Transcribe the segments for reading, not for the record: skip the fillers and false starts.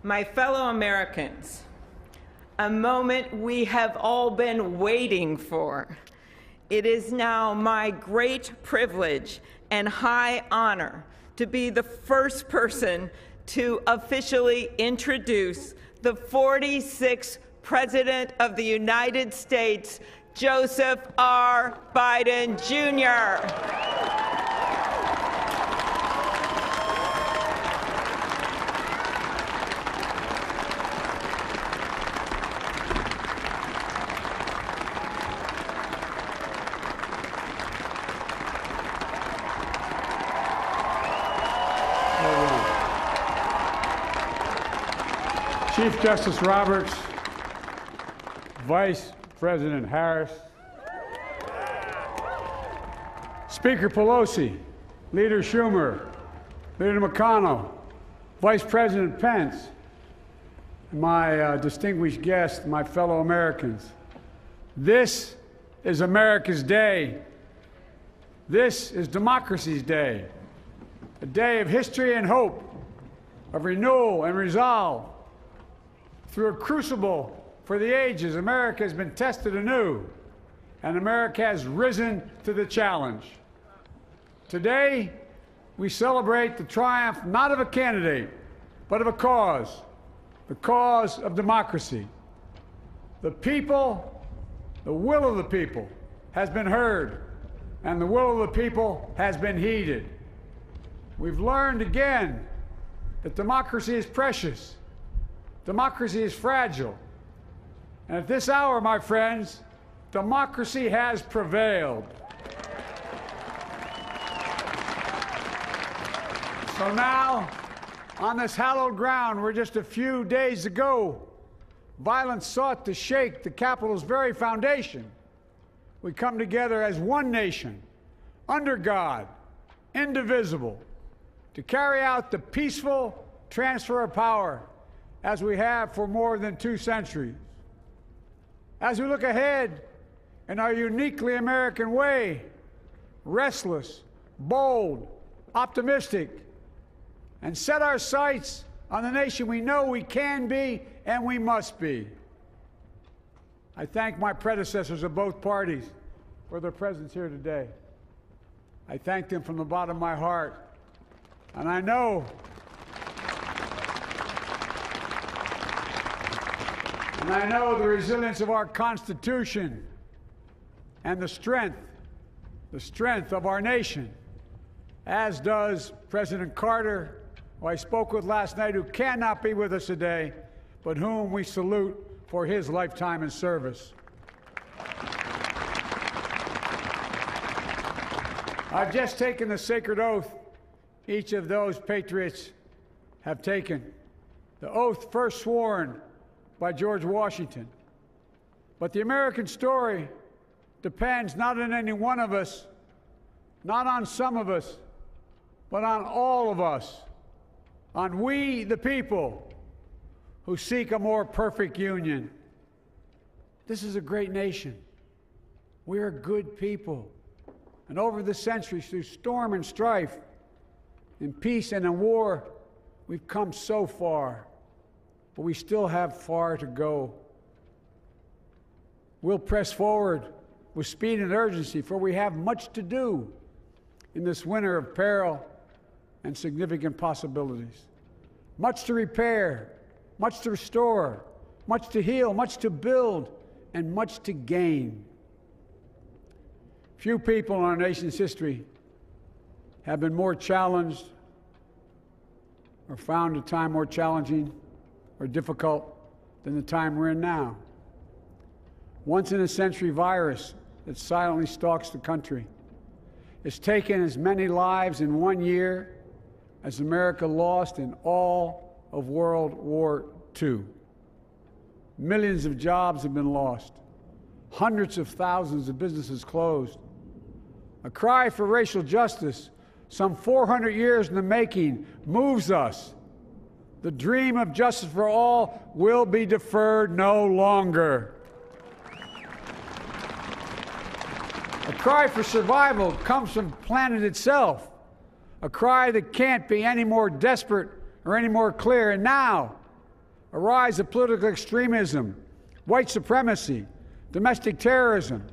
My fellow Americans, a moment we have all been waiting for. It is now my great privilege and high honor to be the first person to officially introduce the 46th President of the United States, Joseph R. Biden, Jr. Chief Justice Roberts, Vice President Harris, Speaker Pelosi, Leader Schumer, Leader McConnell, Vice President Pence, and my distinguished guests, my fellow Americans. This is America's day. This is democracy's day, a day of history and hope, of renewal and resolve. Through a crucible for the ages, America has been tested anew, and America has risen to the challenge. Today, we celebrate the triumph not of a candidate, but of a cause, the cause of democracy. The people, the will of the people, has been heard, and the will of the people has been heeded. We've learned again that democracy is precious. Democracy is fragile. And at this hour, my friends, democracy has prevailed. So now, on this hallowed ground where just a few days ago, violence sought to shake the Capitol's very foundation, we come together as one nation, under God, indivisible, to carry out the peaceful transfer of power as we have for more than 2 centuries. As we look ahead in our uniquely American way, restless, bold, optimistic, and set our sights on the nation we know we can be and we must be. I thank my predecessors of both parties for their presence here today. I thank them from the bottom of my heart. And I know the resilience of our Constitution and the strength of our nation, as does President Carter, who I spoke with last night, who cannot be with us today, but whom we salute for his lifetime in service. I've just taken the sacred oath each of those patriots have taken, the oath first sworn by George Washington. But the American story depends not on any one of us, not on some of us, but on all of us, on we the people who seek a more perfect union. This is a great nation. We are good people. And over the centuries, through storm and strife, in peace and in war, we've come so far. But we still have far to go. We'll press forward with speed and urgency, for we have much to do in this winter of peril and significant possibilities. Much to repair, much to restore, much to heal, much to build, and much to gain. Few people in our nation's history have been more challenged or found a time more challenging or difficult than the time we're in now. Once-in-a-century virus that silently stalks the country has taken as many lives in 1 year as America lost in all of World War II. Millions of jobs have been lost. Hundreds of thousands of businesses closed. A cry for racial justice, some 400 years in the making, moves us. The dream of justice for all will be deferred no longer. A cry for survival comes from the planet itself, a cry that can't be any more desperate or any more clear. And now, a rise of political extremism, white supremacy, domestic terrorism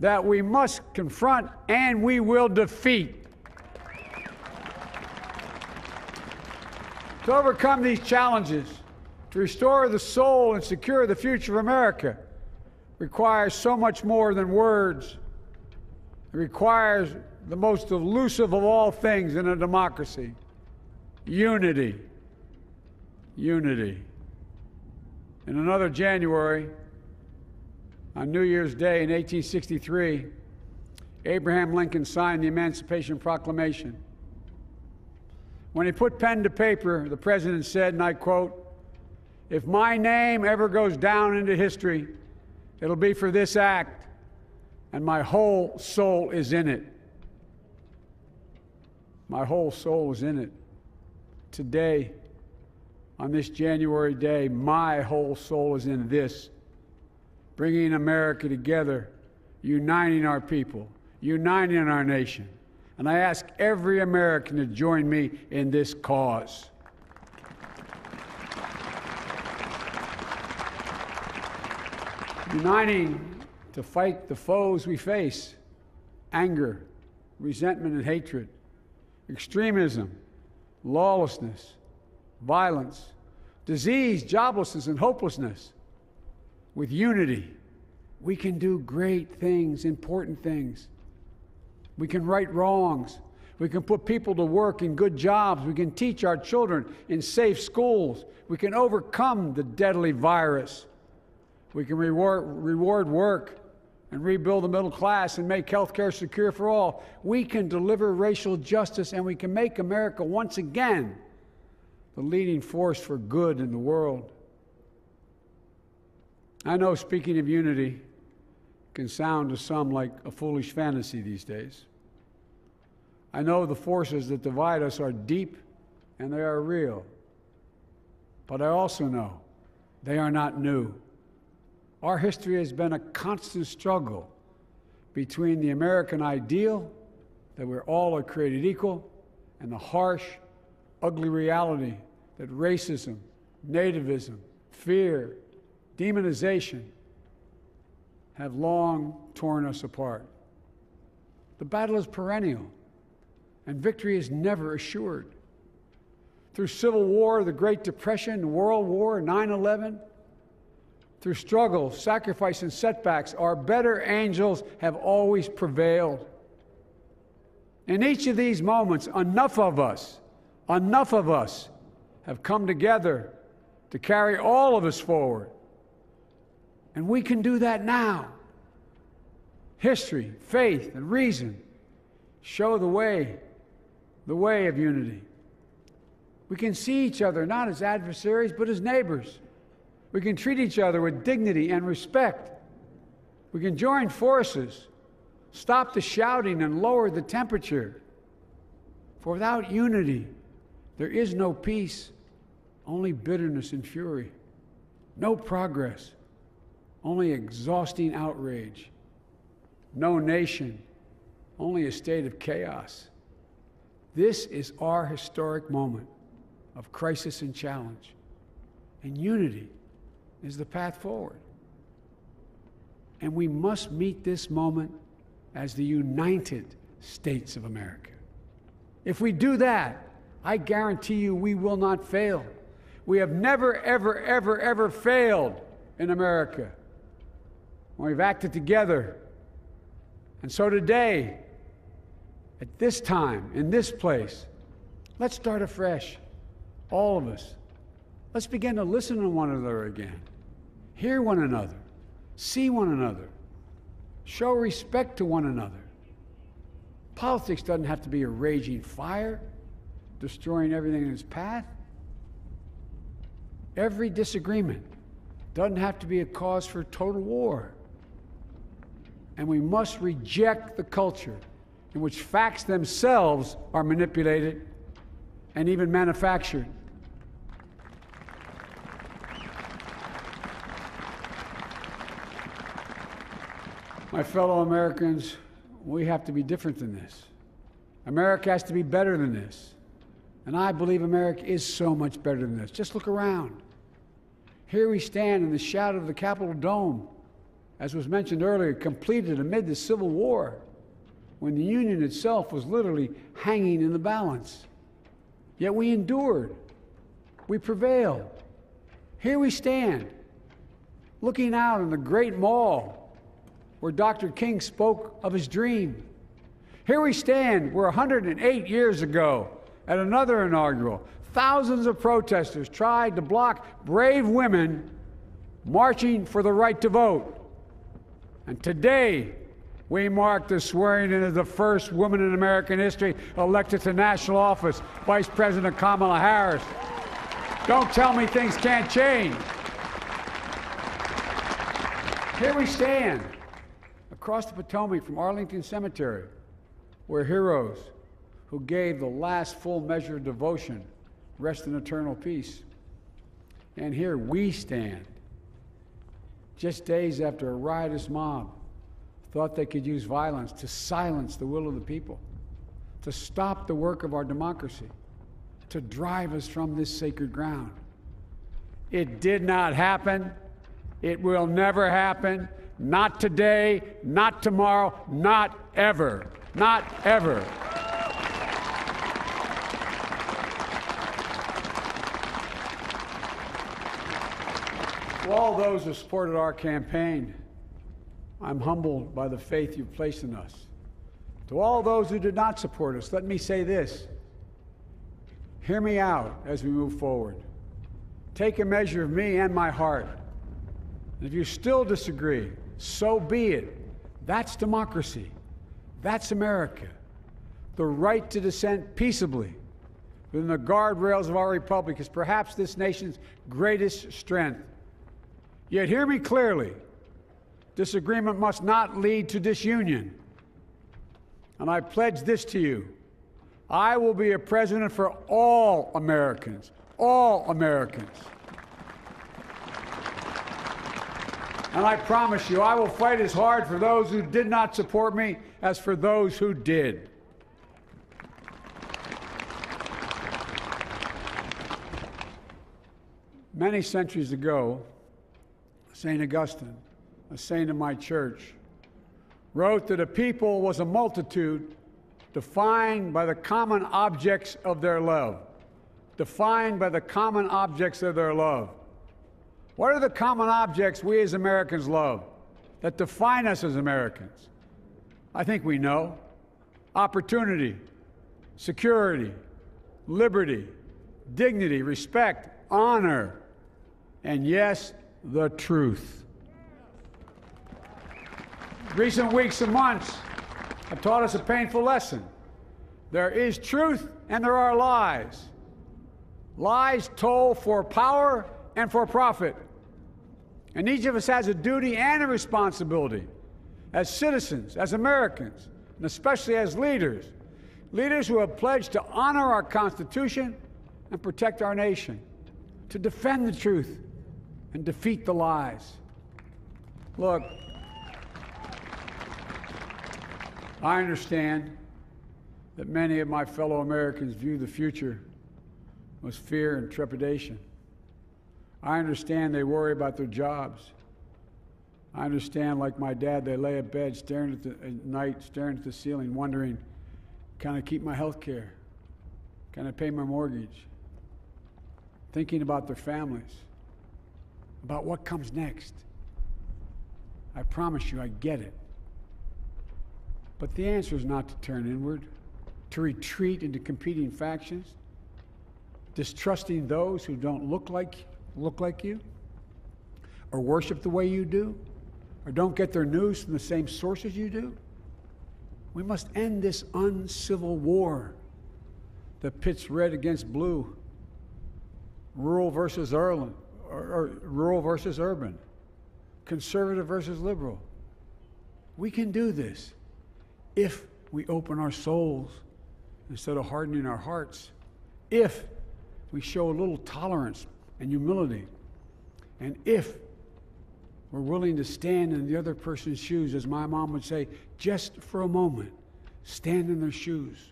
that we must confront and we will defeat. To overcome these challenges, to restore the soul and secure the future of America, requires so much more than words. It requires the most elusive of all things in a democracy: unity. Unity. In another January, on New Year's Day in 1863, Abraham Lincoln signed the Emancipation Proclamation. When he put pen to paper, the president said, and I quote, "If my name ever goes down into history, it'll be for this act, and my whole soul is in it." My whole soul is in it. Today, on this January day, my whole soul is in this, bringing America together, uniting our people, uniting our nation. And I ask every American to join me in this cause. Uniting to fight the foes we face: anger, resentment and hatred, extremism, lawlessness, violence, disease, joblessness, and hopelessness. With unity, we can do great things, important things. We can right wrongs. We can put people to work in good jobs. We can teach our children in safe schools. We can overcome the deadly virus. We can reward work and rebuild the middle class and make health care secure for all. We can deliver racial justice, and we can make America once again the leading force for good in the world. I know speaking of unity can sound to some like a foolish fantasy these days. I know the forces that divide us are deep and they are real. But I also know they are not new. Our history has been a constant struggle between the American ideal that we're all are created equal and the harsh, ugly reality that racism, nativism, fear, demonization have long torn us apart. The battle is perennial, and victory is never assured. Through Civil War, the Great Depression, World War, 9/11, through struggle, sacrifice, and setbacks, our better angels have always prevailed. In each of these moments, enough of us have come together to carry all of us forward. And we can do that now. History, faith, and reason show the way of unity. We can see each other not as adversaries, but as neighbors. We can treat each other with dignity and respect. We can join forces, stop the shouting, and lower the temperature. For without unity, there is no peace, only bitterness and fury. No progress, only exhausting outrage. No nation, only a state of chaos. This is our historic moment of crisis and challenge, and unity is the path forward. And we must meet this moment as the United States of America. If we do that, I guarantee you we will not fail. We have never, ever, ever, ever failed in America when we've acted together. And so today, at this time, in this place, let's start afresh, all of us. Let's begin to listen to one another again, hear one another, see one another, show respect to one another. Politics doesn't have to be a raging fire, destroying everything in its path. Every disagreement doesn't have to be a cause for total war. And we must reject the culture in which facts themselves are manipulated and even manufactured. My fellow Americans, we have to be different than this. America has to be better than this. And I believe America is so much better than this. Just look around. Here we stand in the shadow of the Capitol Dome, as was mentioned earlier, completed amid the Civil War, when the Union itself was literally hanging in the balance. Yet we endured. We prevailed. Here we stand, looking out on the great mall where Dr. King spoke of his dream. Here we stand where 108 years ago, at another inaugural, thousands of protesters tried to block brave women marching for the right to vote. And today, we mark the swearing in of the first woman in American history elected to national office, Vice President Kamala Harris. Don't tell me things can't change. Here we stand across the Potomac from Arlington Cemetery, where heroes who gave the last full measure of devotion rest in eternal peace. And here we stand, just days after a riotous mob thought they could use violence to silence the will of the people, to stop the work of our democracy, to drive us from this sacred ground. It did not happen. It will never happen. Not today, not tomorrow, not ever. Not ever. To all those who supported our campaign, I'm humbled by the faith you've placed in us. To all those who did not support us, let me say this. Hear me out as we move forward. Take a measure of me and my heart. And if you still disagree, so be it. That's democracy. That's America. The right to dissent peaceably within the guardrails of our republic is perhaps this nation's greatest strength. Yet hear me clearly. Disagreement must not lead to disunion. And I pledge this to you. I will be a president for all Americans. All Americans. And I promise you, I will fight as hard for those who did not support me as for those who did. Many centuries ago, St. Augustine, a saint of my church, wrote that a people was a multitude defined by the common objects of their love. Defined by the common objects of their love. What are the common objects we as Americans love that define us as Americans? I think we know. Opportunity, security, liberty, dignity, respect, honor, and yes, the truth. Recent weeks and months have taught us a painful lesson. There is truth and there are lies. Lies told for power and for profit. And each of us has a duty and a responsibility as citizens, as Americans, and especially as leaders. Leaders who have pledged to honor our Constitution and protect our nation, to defend the truth and defeat the lies. Look, I understand that many of my fellow Americans view the future with fear and trepidation. I understand they worry about their jobs. I understand, like my dad, they lay in bed at night, staring at the ceiling, wondering, can I keep my health care? Can I pay my mortgage? Thinking about their families, about what comes next. I promise you, I get it. But the answer is not to turn inward, to retreat into competing factions, distrusting those who don't look like you, or worship the way you do, or don't get their news from the same sources you do. We must end this uncivil war that pits red against blue, rural versus urban, conservative versus liberal. We can do this if we open our souls instead of hardening our hearts, if we show a little tolerance and humility, and if we're willing to stand in the other person's shoes, as my mom would say, just for a moment, stand in their shoes.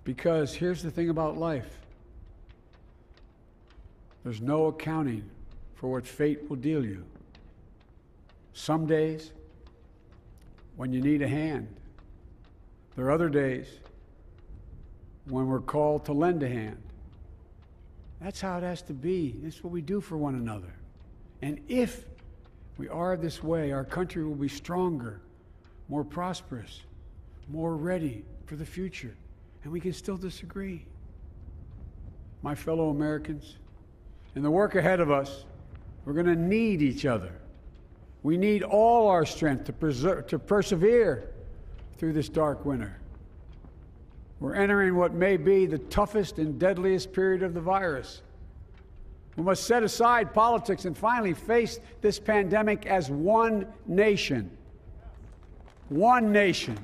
Because here's the thing about life. There's no accounting for what fate will deal you. Some days, when you need a hand. There are other days when we're called to lend a hand. That's how it has to be. That's what we do for one another. And if we are this way, our country will be stronger, more prosperous, more ready for the future. And we can still disagree. My fellow Americans, in the work ahead of us, we're going to need each other. We need all our strength to persevere through this dark winter. We're entering what may be the toughest and deadliest period of the virus. We must set aside politics and finally face this pandemic as one nation. One nation.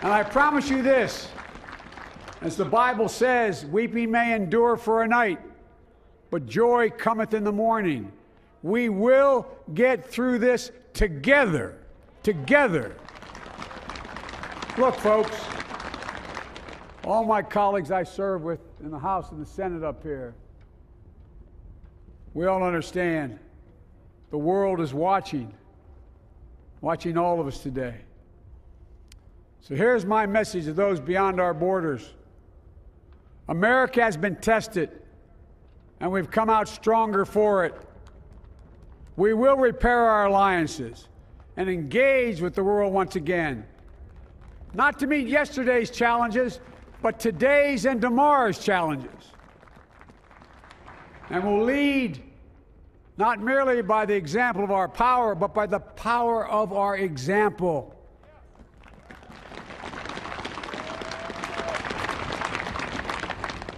And I promise you this, as the Bible says, weeping may endure for a night, but joy cometh in the morning. We will get through this together. Together. Look, folks, all my colleagues I serve with in the House and the Senate up here, we all understand the world is watching all of us today. So here's my message to those beyond our borders. America has been tested, and we've come out stronger for it. We will repair our alliances and engage with the world once again, not to meet yesterday's challenges, but today's and tomorrow's challenges. And we'll lead not merely by the example of our power, but by the power of our example.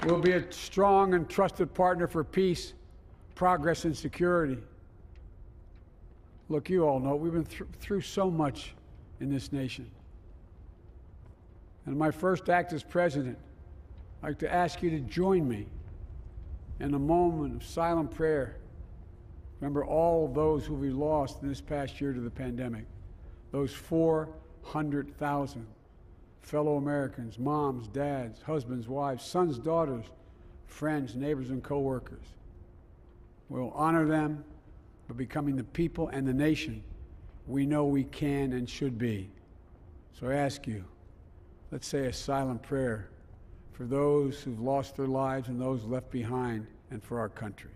We'll be a strong and trusted partner for peace, progress, and security. Look, you all know we've been through so much in this nation. And in my first act as president, I'd like to ask you to join me in a moment of silent prayer. Remember all of those who we lost in this past year to the pandemic. Those 400,000 fellow Americans, moms, dads, husbands, wives, sons, daughters, friends, neighbors, and co-workers. We'll honor them by becoming the people and the nation we know we can and should be. So I ask you, let's say a silent prayer for those who've lost their lives and those left behind, and for our country.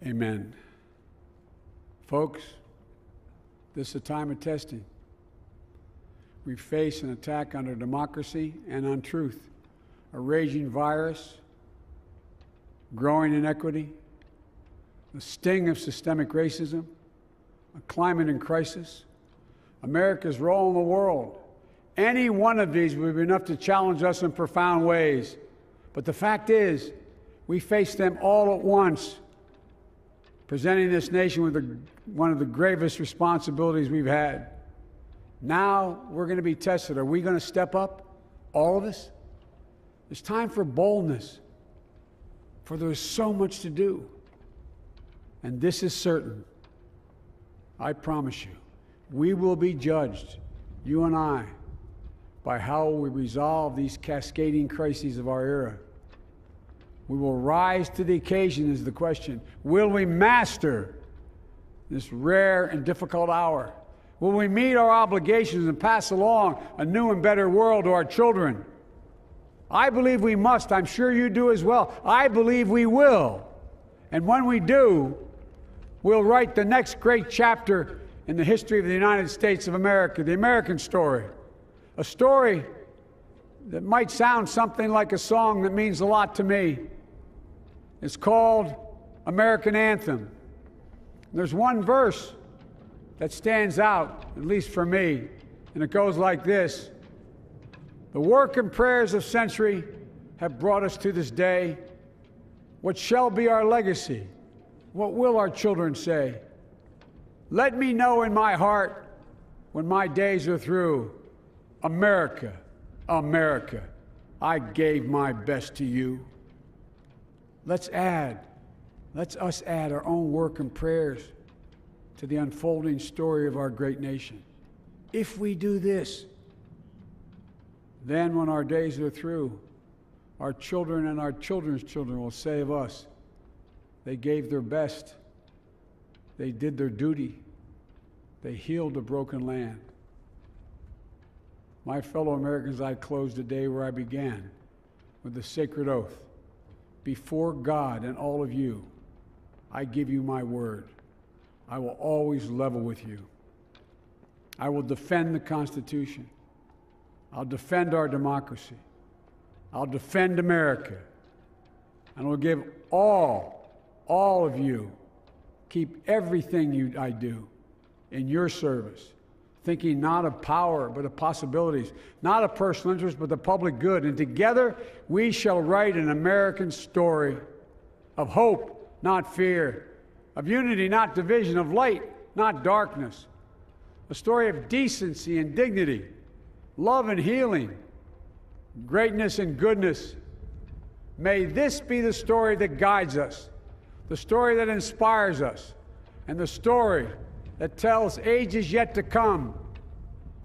Amen. Folks, this is a time of testing. We face an attack on our democracy and on truth, a raging virus, growing inequity, the sting of systemic racism, a climate in crisis, America's role in the world. Any one of these would be enough to challenge us in profound ways. But the fact is, we face them all at once, presenting this nation with one of the gravest responsibilities we've had. Now we're going to be tested. Are we going to step up, all of us? It's time for boldness, for there's so much to do. And this is certain. I promise you, we will be judged, you and I, by how we resolve these cascading crises of our era. We will rise to the occasion is the question. Will we master this rare and difficult hour? Will we meet our obligations and pass along a new and better world to our children? I believe we must. I'm sure you do as well. I believe we will. And when we do, we'll write the next great chapter in the history of the United States of America, the American story. A story that might sound something like a song that means a lot to me. It's called American Anthem. There's one verse that stands out, at least for me, and it goes like this. The work and prayers of century have brought us to this day. What shall be our legacy? What will our children say? Let me know in my heart when my days are through. America, America, I gave my best to you. Let's us add our own work and prayers to the unfolding story of our great nation. If we do this, then when our days are through, our children and our children's children will say of us, they gave their best, they did their duty, they healed a broken land. My fellow Americans, I close the day where I began, with the sacred oath. Before God and all of you, I give you my word. I will always level with you. I will defend the Constitution. I'll defend our democracy. I'll defend America. And I'll give all of you, keep everything I do in your service, thinking not of power, but of possibilities, not of personal interest, but the public good. And together, we shall write an American story of hope, not fear, of unity, not division, of light, not darkness, a story of decency and dignity, love and healing, greatness and goodness. May this be the story that guides us, the story that inspires us, and the story that tells ages yet to come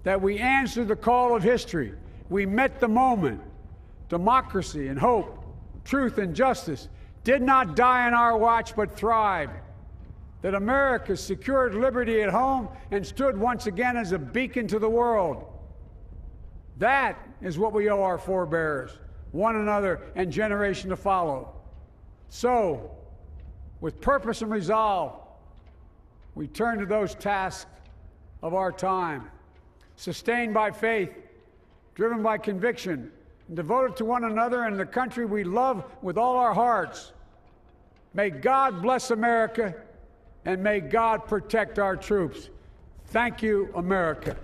that we answered the call of history. We met the moment. Democracy and hope, truth and justice did not die on our watch but thrived. That America secured liberty at home and stood once again as a beacon to the world. That is what we owe our forebears, one another, and generation to follow. So, with purpose and resolve, we turn to those tasks of our time, sustained by faith, driven by conviction, and devoted to one another and the country we love with all our hearts. May God bless America, and may God protect our troops. Thank you, America.